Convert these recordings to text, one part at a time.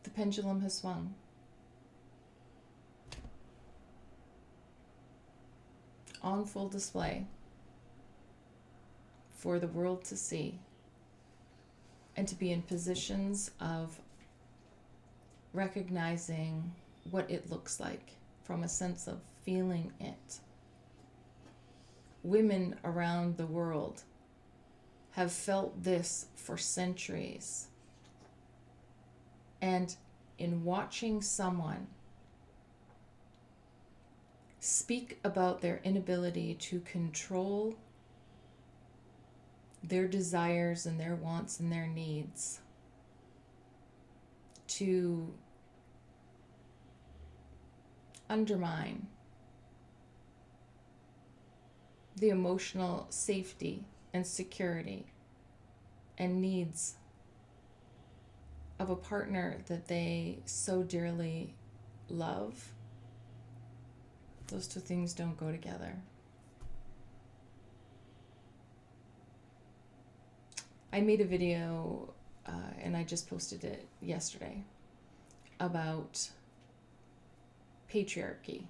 The pendulum has swung. On full display for the world to see and to be in positions of recognizing what it looks like from a sense of feeling it. Women around the world have felt this for centuries. And in watching someone speak about their inability to control their desires and their wants and their needs, to undermine the emotional safety and security and needs of a partner that they so dearly love, those two things don't go together. I made a video, and I just posted it yesterday, about patriarchy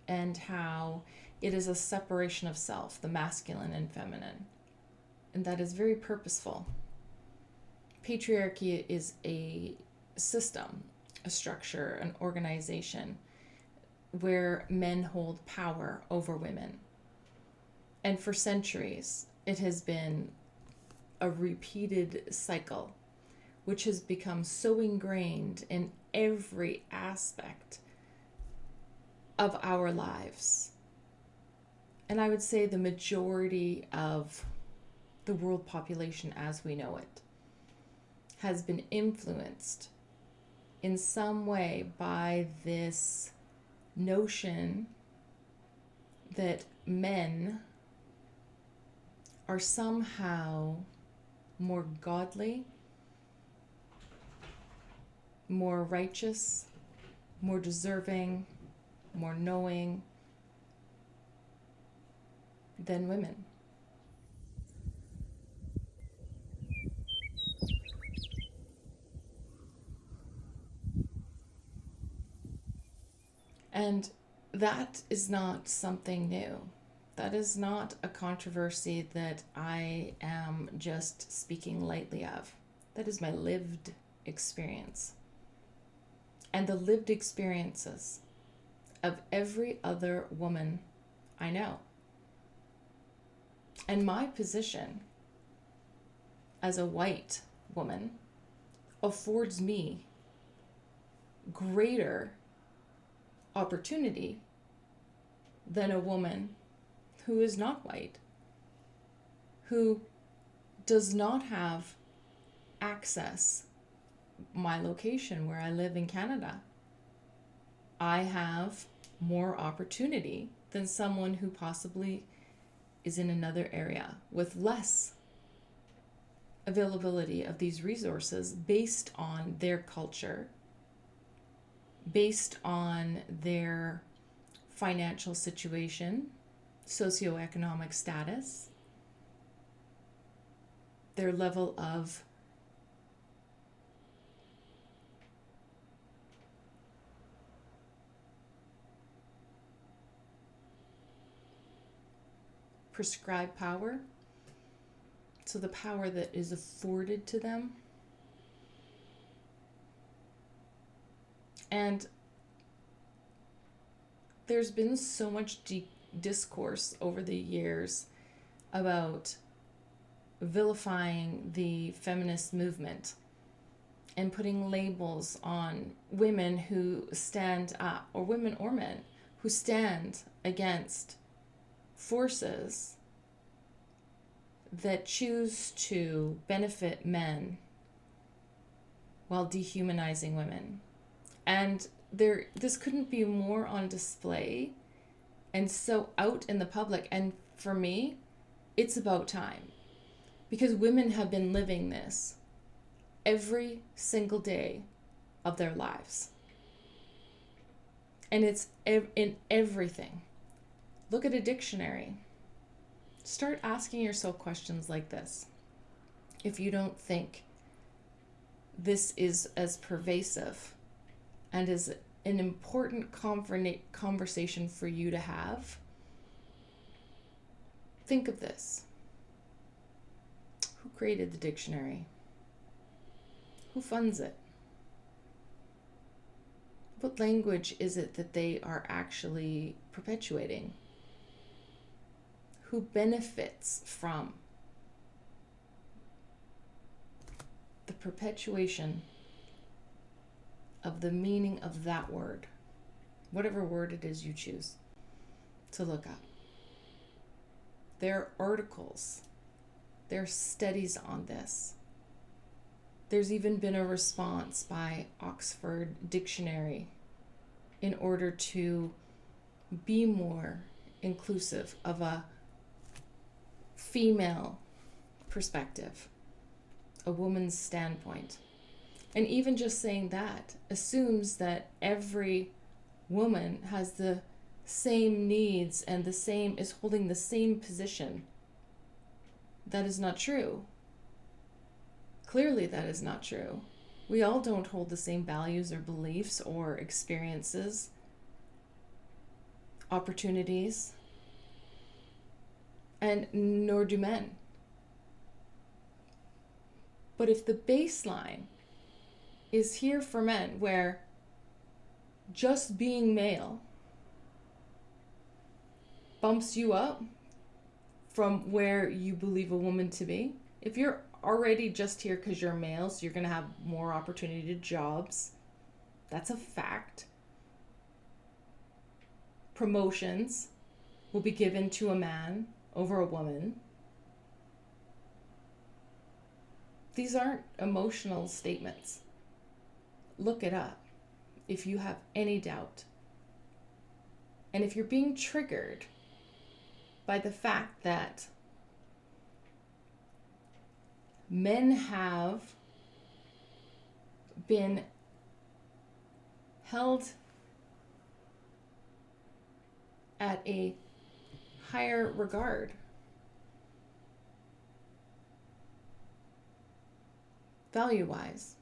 and how it is a separation of self, the masculine and feminine. And that is very purposeful. Patriarchy is a system, a structure, an organization where men hold power over women. And for centuries, it has been a repeated cycle, which has become so ingrained in every aspect of our lives. And I would say the majority of the world population as we know it has been influenced in some way by this notion that men are somehow more godly, more righteous, more deserving, more knowing than women. And that is not something new. That is not a controversy that I am just speaking lightly of. That is my lived experience. And the lived experiences of every other woman I know. And my position as a white woman affords me greater opportunity than a woman who is not white, who does not have access my location where I live in Canada. I have more opportunity than someone who possibly is in another area with less availability of these resources based on their culture, based on their financial situation, socioeconomic status, their level of prescribed power, so the power that is afforded to them. And there's been so much discourse over the years about vilifying the feminist movement and putting labels on women who stand up, or women or men, who stand against forces that choose to benefit men while dehumanizing women. And this couldn't be more on display and so out in the public. And for me, it's about time, because women have been living this every single day of their lives. And it's in everything. Look at a dictionary. Start asking yourself questions like this. If you don't think this is as pervasive and is an important conversation for you to have, think of this. Who created the dictionary? Who funds it? What language is it that they are actually perpetuating? Who benefits from the perpetuation of the meaning of that word, whatever word it is you choose to look up? There are articles, there are studies on this. There's even been a response by Oxford Dictionary in order to be more inclusive of a female perspective, a woman's standpoint. And even just saying that assumes that every woman has the same needs and is holding the same position. That is not true. Clearly, that is not true. We all don't hold the same values or beliefs or experiences, opportunities, and nor do men. But if the baseline is here for men, where just being male bumps you up from where you believe a woman to be, if you're already just here because you're male, so you're going to have more opportunity to jobs, that's a fact. Promotions will be given to a man over a woman. These aren't emotional statements. Look it up if you have any doubt. And if you're being triggered by the fact that men have been held at a higher regard, value-wise,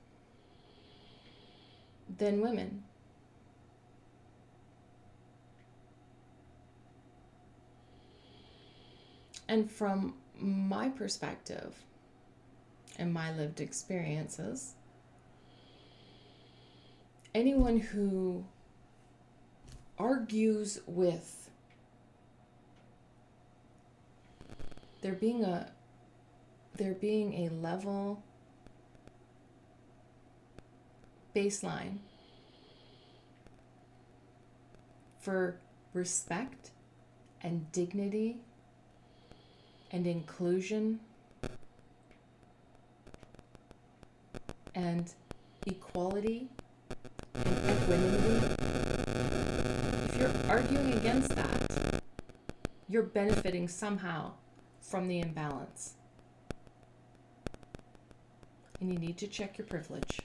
than women. And from my perspective and my lived experiences, anyone who argues with there being a level baseline for respect and dignity and inclusion and equality and equanimity, if you're arguing against that, you're benefiting somehow from the imbalance. And you need to check your privilege.